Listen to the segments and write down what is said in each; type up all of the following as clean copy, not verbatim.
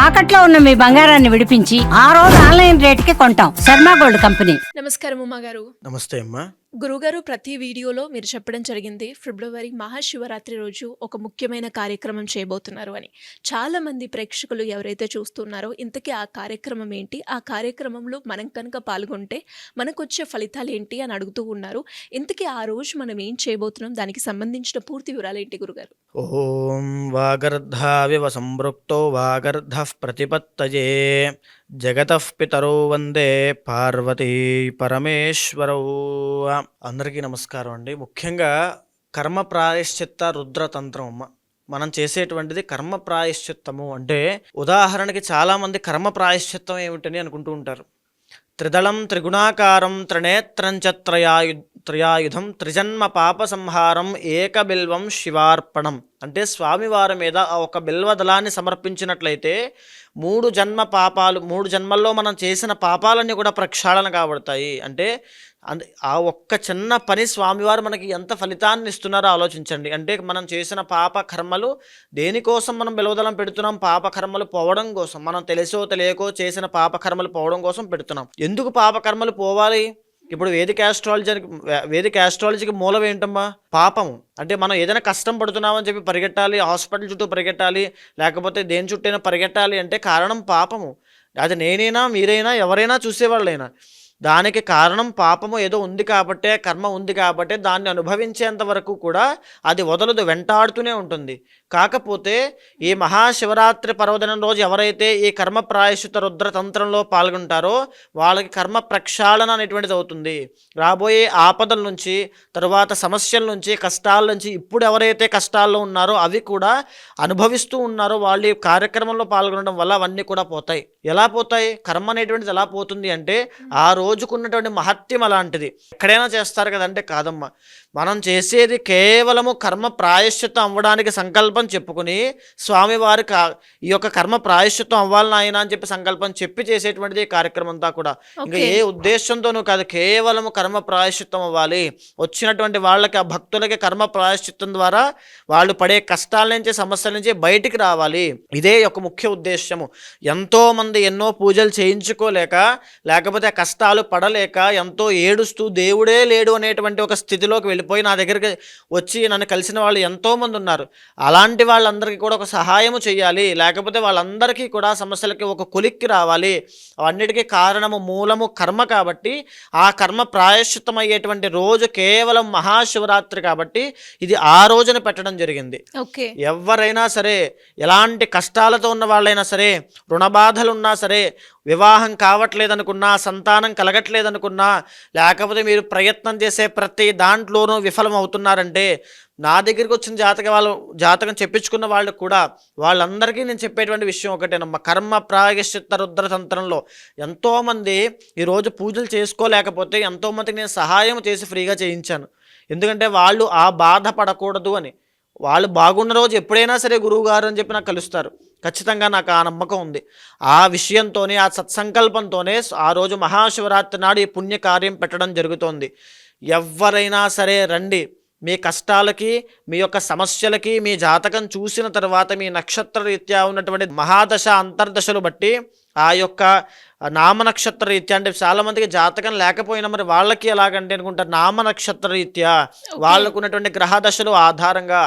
తాకట్లో ఉన్న మీ బంగారాన్ని విడిపించి ఆ రోజు ఆన్లైన్ రేటుకి కొంటాం. Sharma gold company. నమస్కారం ఉమా గారు. నమస్తే అమ్మా. గురుగారు, ప్రతి వీడియోలో మీరు చెప్పడం జరిగింది ఫిబ్రవరి మహాశివరాత్రి రోజు ఒక ముఖ్యమైన కార్యక్రమం చేయబోతున్నారు అని. చాలా మంది ప్రేక్షకులు ఎవరైతే చూస్తున్నారో ఇంతకీ ఆ కార్యక్రమం ఏంటి, ఆ కార్యక్రమంలో మనం కనుక పాల్గొంటే మనకు వచ్చే ఫలితాలు ఏంటి అని అడుగుతూ ఉన్నారు. ఇంతకీ ఆ రోజు మనం ఏం చేయబోతున్నాం, దానికి సంబంధించిన పూర్తి వివరాలు ఏంటి గురుగారు? ఓం వాగర్ధావివ సంపృక్తో వాగర్ధః ప్రతిపత్తయే జగతః పితరో వందే పార్వతీ పరమేశ్వరౌ. అందరికీ నమస్కారం అండి. ముఖ్యంగా కర్మ ప్రాయశ్చిత్త రుద్రతంత్రం అమ్మ. మనం చేసేటువంటిది కర్మ ప్రాయశ్చిత్తము. అంటే ఉదాహరణకి చాలామంది కర్మ ప్రాయశ్చిత్తం ఏమిటని అనుకుంటూ ఉంటారు. త్రిదళం త్రిగుణాకారం త్రినేత్రంచ త్రయాయుధం త్రిజన్మ పాప సంహారం ఏకబిల్వం శివార్పణం. అంటే స్వామివారి మీద ఆ ఒక బిల్వదళాన్ని సమర్పించినట్లయితే 3 జన్మ పాపాలు, 3 జన్మల్లో మనం చేసిన పాపాలన్నీ కూడా ప్రక్షాళన కాబడతాయి. అంటే ఆ ఒక్క చిన్న పని స్వామివారు మనకి ఎంత ఫలితాన్ని ఇస్తున్నారో ఆలోచించండి. అంటే మనం చేసిన పాప కర్మలు దేనికోసం మనం బిల్వదళం పెడుతున్నాం? పాప కర్మలు పోవడం కోసం. మనం తెలుసో తెలియకో చేసిన పాప కర్మలు పోవడం కోసం పెడుతున్నాం. ఎందుకు పాప కర్మలు పోవాలి? ఇప్పుడు వేదిక ఆస్ట్రాలజీకి మూలం ఏంటమ్మా? పాపము. అంటే మనం ఏదైనా కష్టం పడుతున్నామని చెప్పి పరిగెట్టాలి, హాస్పిటల్ చుట్టూ పరిగెట్టాలి, లేకపోతే దేని చుట్టైనా పరిగెట్టాలి అంటే కారణం పాపము. అది నేనైనా మీరైనా ఎవరైనా చూసేవాళ్ళైనా దానికి కారణం పాపము ఏదో ఉంది కాబట్టే, కర్మ ఉంది కాబట్టే దాన్ని అనుభవించేంత వరకు కూడా అది వదలదు, వెంటాడుతూనే ఉంటుంది. కాకపోతే ఈ మహాశివరాత్రి పర్వదినం రోజు ఎవరైతే ఈ కర్మ ప్రాయశ్చిత రుద్రతంత్రంలో పాల్గొంటారో వాళ్ళకి కర్మ ప్రక్షాళన అనేటువంటిది అవుతుంది. రాబోయే ఆపదల నుంచి, తరువాత సమస్యల నుంచి, కష్టాల నుంచి, ఇప్పుడు ఎవరైతే కష్టాల్లో ఉన్నారో అవి కూడా అనుభవిస్తూ ఉన్నారో వాళ్ళు ఈ కార్యక్రమంలో పాల్గొనడం వల్ల అవన్నీ కూడా పోతాయి. ఎలా పోతాయి? కర్మ అనేటువంటిది ఎలా పోతుంది అంటే ఆ రోజుకున్నటువంటి మహత్యం అలాంటిది. ఎక్కడైనా చేస్తారు కదంటే కాదమ్మా. మనం చేసేది కేవలము కర్మ ప్రాయశ్చిత్తం అవ్వడానికి సంకల్పం చెప్పుకుని స్వామివారికి ఈ యొక్క కర్మ ప్రాయశ్చిత్తం అవ్వాలి నాయన అని చెప్పి సంకల్పం చెప్పి చేసేటువంటిది ఈ కార్యక్రమం అంతా కూడా. ఇంకా ఏ ఉద్దేశంతోనూ కాదు, కేవలము కర్మ ప్రాయశ్చిత్తం అవ్వాలి. వచ్చినటువంటి వాళ్ళకి, ఆ భక్తులకి కర్మ ప్రాయశ్చిత్తం ద్వారా వాళ్ళు పడే కష్టాల నుంచి, సమస్యల నుంచి బయటికి రావాలి. ఇదే ఒక ముఖ్య ఉద్దేశము. ఎంతోమంది ఎన్నో పూజలు చేయించుకోలేక, లేకపోతే కష్టాలు పడలేక ఎంతో ఏడుస్తూ దేవుడే లేడు అనేటువంటి ఒక స్థితిలోకి వెళ్ళిపోయి నా దగ్గరికి వచ్చి నన్ను కలిసిన వాళ్ళు ఎంతోమంది ఉన్నారు. అలాంటి వాళ్ళందరికీ కూడా ఒక సహాయము చేయాలి, లేకపోతే వాళ్ళందరికీ కూడా సమస్యలకి ఒక కొలిక్కి రావాలి. అన్నిటికీ కారణము, మూలము కర్మ కాబట్టి ఆ కర్మ ప్రాయశ్చిత్తం అయ్యేటువంటి రోజు కేవలం మహాశివరాత్రి కాబట్టి ఇది ఆ రోజున పెట్టడం జరిగింది. ఎవరైనా సరే, ఎలాంటి కష్టాలతో ఉన్న వాళ్ళైనా సరే, రుణబాధలున్నా సరే, వివాహం కావట్లేదనుకున్నా, సంతానం కలగట్లేదనుకున్నా, లేకపోతే మీరు ప్రయత్నం చేసే ప్రతి దాంట్లోనూ విఫలం అవుతున్నారంటే నా దగ్గరికి వచ్చిన జాతకం చెప్పించుకున్న వాళ్ళు కూడా వాళ్ళందరికీ నేను చెప్పేటువంటి విషయం ఒకటేనమ్మా. కర్మ ప్రాయశ్చిత్త రుద్రతంత్రంలో ఎంతోమంది ఈరోజు పూజలు చేసుకోలేకపోతే ఎంతోమందికి నేను సహాయం చేసి ఫ్రీగా చేయించాను. ఎందుకంటే వాళ్ళు ఆ బాధపడకూడదు అని. వాళ్ళు బాగున్న రోజు ఎప్పుడైనా సరే గురువుగారు అని చెప్పి నాకు కలుస్తారు. ఖచ్చితంగా నాకు ఆ నమ్మకం ఉంది. ఆ విషయంతోనే, ఆ సత్సంకల్పంతోనే ఆ రోజు మహాశివరాత్రి నాడు ఈ పుణ్యకార్యం పెట్టడం జరుగుతోంది. ఎవరైనా సరే రండి. మీ కష్టాలకి, మీ యొక్క సమస్యలకి మీ జాతకం చూసిన తర్వాత మీ నక్షత్ర రీత్యా ఉన్నటువంటి మహాదశ అంతర్దశలు బట్టి ఆ యొక్క నామ నక్షత్ర రీత్యా, అంటే చాలామందికి జాతకం లేకపోయినా మరి వాళ్ళకి ఎలాగంటే అనుకుంటారు, నామ నక్షత్ర రీత్యా వాళ్ళకు ఉన్నటువంటి గ్రహదశలు ఆధారంగా,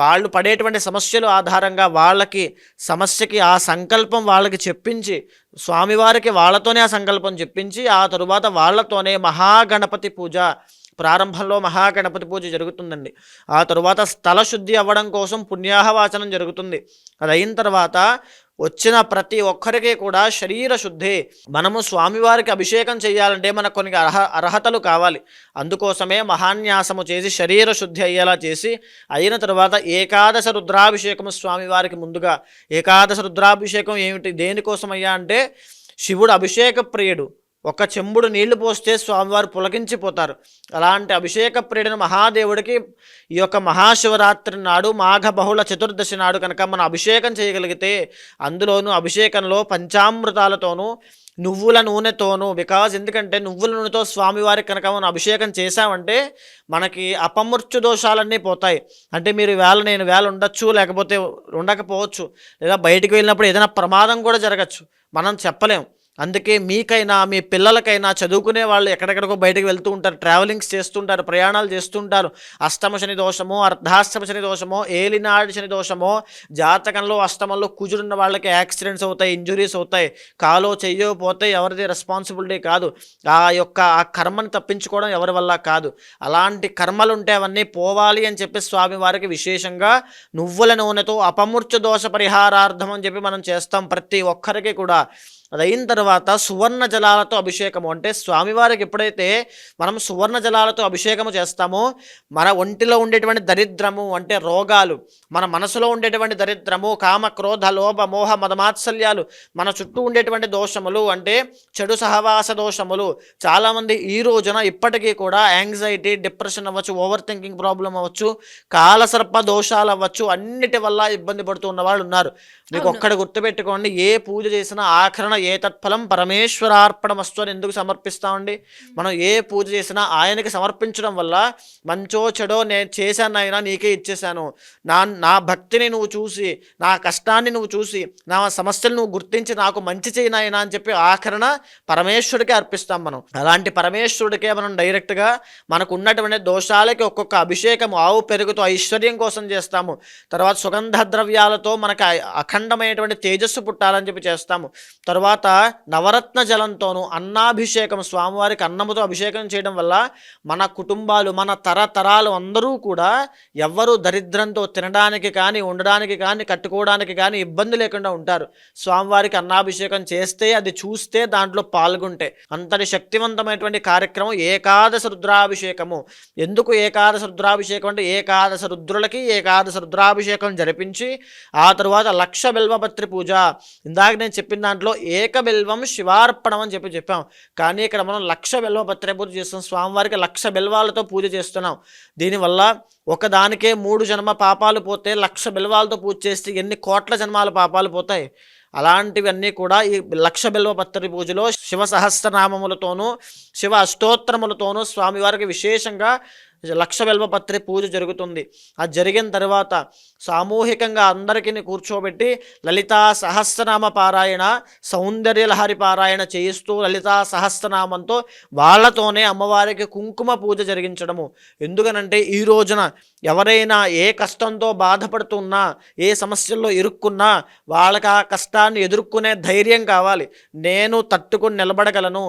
వాళ్ళు పడేటువంటి సమస్యలు ఆధారంగా వాళ్ళకి సమస్యకి ఆ సంకల్పం వాళ్ళకి చెప్పించి, స్వామివారికి వాళ్ళతోనే ఆ సంకల్పం చెప్పించి ఆ తరువాత వాళ్ళతోనే మహాగణపతి పూజ, ప్రారంభంలో మహాగణపతి పూజ జరుగుతుందండి. ఆ తరువాత స్థల శుద్ధి అవ్వడం కోసం పుణ్యాహవాచనం జరుగుతుంది. అది అయిన తర్వాత వచ్చిన ప్రతి ఒక్కరికి కూడా శరీర శుద్ధి. మనము స్వామివారికి అభిషేకం చేయాలంటే మనకు కొన్ని అర్హతలు కావాలి. అందుకోసమే మహాన్యాసము చేసి శరీర శుద్ధి అయ్యేలా చేసి అయిన తర్వాత ఏకాదశ రుద్రాభిషేకము స్వామివారికి ముందుగా. ఏకాదశ రుద్రాభిషేకం ఏమిటి, దేనికోసమయ్యా అంటే శివుడు అభిషేక ప్రియుడు. ఒక చెంబుడు నీళ్లు పోస్తే స్వామివారు పులకించిపోతారు. అలాంటి అభిషేక ప్రియుడైన మహాదేవుడికి ఈ యొక్క మహాశివరాత్రి నాడు మాఘ బహుళ చతుర్దశి నాడు కనుక మనం అభిషేకం చేయగలిగితే, అందులోనూ అభిషేకంలో పంచామృతాలతోనూ నువ్వుల నూనెతోను. బికాజ్ ఎందుకంటే నువ్వుల నూనెతో స్వామివారికి కనుక మనం అభిషేకం చేశామంటే మనకి అపమృత్యు దోషాలన్నీ పోతాయి. అంటే మీరు నేను వేళ ఉండొచ్చు, లేకపోతే ఉండకపోవచ్చు, లేదా బయటికి వెళ్ళినప్పుడు ఏదైనా ప్రమాదం కూడా జరగచ్చు, మనం చెప్పలేం. అందుకే మీకైనా మీ పిల్లలకైనా చదువుకునే వాళ్ళు ఎక్కడెక్కడికో బయటకు వెళ్తూ ఉంటారు, ట్రావెలింగ్స్ చేస్తుంటారు, ప్రయాణాలు చేస్తుంటారు. అష్టమ శని దోషమో, అర్ధాష్టమ శని దోషమో, ఏలినాడు శని దోషమో, జాతకంలో అష్టమంలో కుజుడున్న వాళ్ళకి యాక్సిడెంట్స్ అవుతాయి, ఇంజురీస్ అవుతాయి, కాలో చెయ్యో పోతే ఎవరిది రెస్పాన్సిబిలిటీ కాదు. ఆ కర్మని తప్పించుకోవడం ఎవరి వల్ల కాదు. అలాంటి కర్మలు ఉంటే అవన్నీ పోవాలి అని చెప్పి స్వామివారికి విశేషంగా నువ్వుల నూనెతో అపమృత్యు దోష పరిహారార్థం అని చెప్పి మనం చేస్తాం ప్రతి ఒక్కరికి కూడా. అది అయిన తర్వాత సువర్ణ జలాలతో అభిషేకము, అంటే స్వామివారికి ఎప్పుడైతే మనం సువర్ణ జలాలతో అభిషేకము చేస్తామో మన ఒంటిలో ఉండేటువంటి దరిద్రము అంటే రోగాలు, మన మనసులో ఉండేటువంటి దరిద్రము, కామ క్రోధ లోభ మోహ మదమాత్సల్యాలు, మన చుట్టూ ఉండేటువంటి దోషములు అంటే చెడు సహవాస దోషములు, చాలామంది ఈ రోజున ఇప్పటికీ కూడా యాంగ్జైటీ, డిప్రెషన్ అవ్వచ్చు, ఓవర్ థింకింగ్ ప్రాబ్లం అవ్వచ్చు, కాలసర్ప దోషాలు అవ్వచ్చు, అన్నిటి వల్ల ఇబ్బంది పడుతూ ఉన్న వాళ్ళు ఉన్నారు. మీకు ఒక్కడ గుర్తుపెట్టుకోండి, ఏ పూజ చేసినా ఆఖరణ ఏ తత్ఫలం పరమేశ్వరార్పణమస్తు అని ఎందుకు సమర్పిస్తామండి? మనం ఏ పూజ చేసినా ఆయనకి సమర్పించడం వల్ల మంచో చెడో నేను చేశాను అయినా నీకే ఇచ్చేశాను, నా భక్తిని నువ్వు చూసి, నా కష్టాన్ని నువ్వు చూసి, నా సమస్యలు నువ్వు గుర్తించి నాకు మంచి చేయనాయనా అని చెప్పి ఆఖరణ పరమేశ్వరుడికే అర్పిస్తాం మనం. అలాంటి పరమేశ్వరుడికే మనం డైరెక్ట్గా మనకు ఉన్నటువంటి దోషాలకి ఒక్కొక్క అభిషేకం ఆవు పెరుగుతో ఐశ్వర్యం కోసం చేస్తాము. తర్వాత సుగంధ ద్రవ్యాలతో మనకు అఖండమైనటువంటి తేజస్సు పుట్టాలని చెప్పి చేస్తాము. తర్వాత నవరత్న జలంతోనూ అన్నాభిషేకం, స్వామివారికి అన్నముతో అభిషేకం చేయడం వల్ల మన కుటుంబాలు, మన తరతరాలు అందరూ కూడా ఎవ్వరూ దరిద్రంతో తినడానికి కానీ, ఉండడానికి కానీ, కట్టుకోవడానికి కానీ ఇబ్బంది లేకుండా ఉంటారు. స్వామివారికి అన్నాభిషేకం చేస్తే, అది చూస్తే, దాంట్లో పాల్గొంటే అంతటి శక్తివంతమైనటువంటి కార్యక్రమం ఏకాదశ రుద్రాభిషేకము. ఎందుకు ఏకాదశ రుద్రాభిషేకం అంటే ఏకాదశ రుద్రులకి ఏకాదశ రుద్రాభిషేకం జరిపించి ఆ తరువాత లక్ష బిల్వపత్రి పూజ. ఇందాక నేను చెప్పిన దాంట్లో ఏకబిల్వం శివార్పణం అని చెప్పాం, కానీ ఇక్కడ మనం లక్ష బిల్వపత్రి పూజ చేస్తున్నాం. స్వామివారికి లక్ష బిల్వాలతో పూజ చేస్తున్నాం. దీనివల్ల ఒకదానికే 3 జన్మ పాపాలు పోతే, లక్ష బిల్వాలతో పూజ చేస్తే ఎన్ని కోట్ల జన్మాల పాపాలు పోతాయి. అలాంటివన్నీ కూడా ఈ లక్ష బిల్వపత్రి పూజలో శివ సహస్రనామములతోనూ శివ అష్టోత్తరములతోనూ స్వామివారికి విశేషంగా లక్ష బిల్వపత్రి పూజ జరుగుతుంది. అది జరిగిన తర్వాత సామూహికంగా అందరికీ కూర్చోబెట్టి లలితా సహస్రనామ పారాయణ, సౌందర్యలహరి పారాయణ చేయిస్తూ లలితా సహస్రనామంతో వాళ్ళతోనే అమ్మవారికి కుంకుమ పూజ జరిగించడము. ఎందుకనంటే ఈ రోజున ఎవరైనా ఏ కష్టంతో బాధపడుతున్నా, ఏ సమస్యల్లో ఇరుక్కున్నా వాళ్ళకి ఆ కష్టాన్ని ఎదుర్కొనే ధైర్యం కావాలి. నేను తట్టుకుని నిలబడగలను,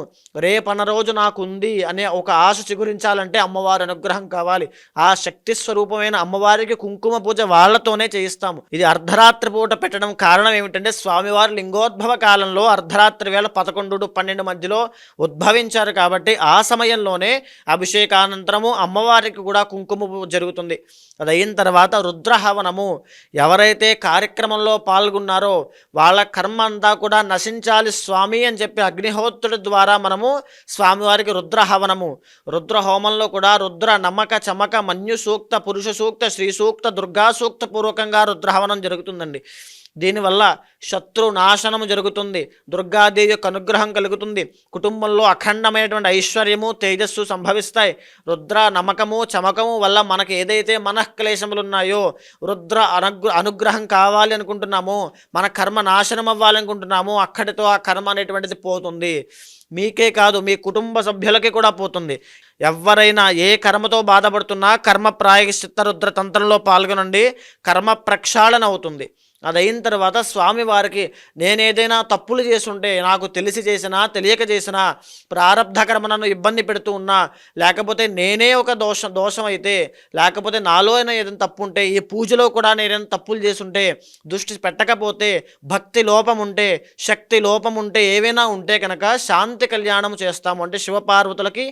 రేపన్న రోజు నాకు ఉంది అనే ఒక ఆశ చిగురించాలంటే అమ్మవారి అనుగ్రహం కావాలి. ఆ శక్తి స్వరూపమైన అమ్మవారికి కుంకుమ పూజ వాళ్ళతోనే చేయిస్తాము. ఇది అర్ధరాత్రి పూట పెట్టడం కారణం ఏమిటంటే స్వామివారు లింగోద్భవ కాలంలో అర్ధరాత్రి వేళ 11-12 మధ్యలో ఉద్భవించారు కాబట్టి ఆ సమయంలోనే అభిషేకానంతరము అమ్మవారికి కూడా కుంకుమ పూజ జరుగుతుంది. అది అయిన తర్వాత రుద్రహవనము. ఎవరైతే కార్యక్రమంలో పాల్గొన్నారో వాళ్ళ కర్మ అంతా కూడా నశించాలి స్వామి అని చెప్పి అగ్నిహోత్రుడి ద్వారా మనము స్వామివారికి రుద్రహవనము, రుద్రహోమంలో కూడా రుద్ర నమ్మక చమక మన్యు సూక్త పురుష సూక్త శ్రీ సూక్త దుర్గా సూక్త పూర్వకంగా రుద్రహవనం జరుగుతుందండి. దీనివల్ల శత్రు నాశనము జరుగుతుంది, దుర్గాదేవి యొక్క అనుగ్రహం కలుగుతుంది, కుటుంబంలో అఖండమైనటువంటి ఐశ్వర్యము తేజస్సు సంభవిస్తాయి. రుద్ర నమ్మకము చమకము వల్ల మనకు ఏదైతే మనఃక్లేశములు ఉన్నాయో, రుద్ర అనుగ్రహం కావాలి అనుకుంటున్నామో, మన కర్మ నాశనం అవ్వాలనుకుంటున్నామో అక్కడితో ఆ కర్మ అనేటువంటిది పోతుంది. మీకే కాదు మీ కుటుంబ సభ్యులకి కూడా పోతుంది. ఎవరైనా ఏ కర్మతో బాధపడుతున్నా కర్మ ప్రాయశ్చిత్త రుద్ర తంత్రంలో పాల్గొనండి, కర్మ ప్రక్షాళన అవుతుంది. అది అయిన తర్వాత స్వామివారికి నేనేదైనా తప్పులు చేసుంటే, నాకు తెలిసి చేసినా తెలియక చేసినా, ప్రారబ్ధ కర్మ నన్ను ఇబ్బంది పెడుతూ ఉన్నా, లేకపోతే నేనే ఒక దోషం అయితే, లేకపోతే నాలో ఏదైనా తప్పు ఉంటే, ఈ పూజలో కూడా నేనేదైనా తప్పులు చేసుంటే, దృష్టి పెట్టకపోతే, భక్తి లోపం ఉంటే, శక్తి లోపం ఉంటే, ఏవైనా ఉంటే కనుక శాంతి కళ్యాణం చేస్తాము. అంటే శివపార్వతులకి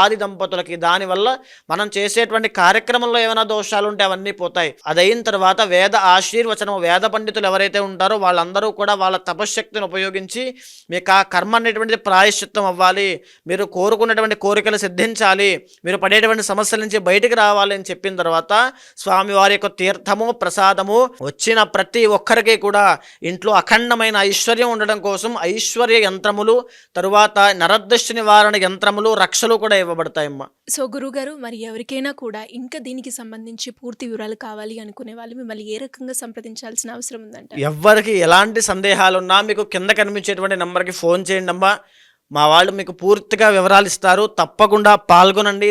ఆది దంపతులకి. దానివల్ల మనం చేసేటువంటి కార్యక్రమంలో ఏమైనా దోషాలు ఉంటే అవన్నీ పోతాయి. అది అయిన తర్వాత వేద ఆశీర్వచనం, వేద వేద పండితులు ఎవరైతే ఉంటారో వాళ్ళందరూ కూడా వాళ్ళ తపశ్శక్తిని ఉపయోగించి మీకు ఆ కర్మ అనేటువంటిది ప్రాయశ్చిత్తం అవ్వాలి, మీరు కోరుకున్నటువంటి కోరికలు సిద్ధించాలి, మీరు పడేటువంటి సమస్యల నుంచి బయటికి రావాలి అని చెప్పిన తర్వాత స్వామివారి యొక్క తీర్థము ప్రసాదము వచ్చిన ప్రతి ఒక్కరికి కూడా ఇంట్లో అఖండమైన ఐశ్వర్యం ఉండడం కోసం ఐశ్వర్య యంత్రములు, తరువాత నరదృష్టి నివారణ యంత్రములు, రక్షలు కూడా ఇవ్వబడతాయమ్మా. సో గురుగారు, మరి ఎవరికైనా కూడా ఇంకా దీనికి సంబంధించి పూర్తి వివరాలు కావాలి అనుకునే వాళ్ళు మిమ్మల్ని ఏ రకంగా సంప్రదించాల్సిన అవసరం ఉందంట? ఎవ్వరికి ఎలాంటి సందేహాలున్నా మీకు కింద కనిపించేటువంటి నెంబర్కి ఫోన్ చేయండి అమ్మా. మా వాళ్ళు మీకు పూర్తిగా వివరాలు ఇస్తారు. తప్పకుండా పాల్గొనండి.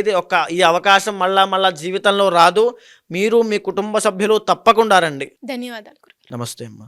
ఈ అవకాశం మళ్ళా జీవితంలో రాదు. మీరు మీ కుటుంబ సభ్యులు తప్పకుండా రండి. ధన్యవాదాలు గురుగారు. నమస్తే అమ్మా.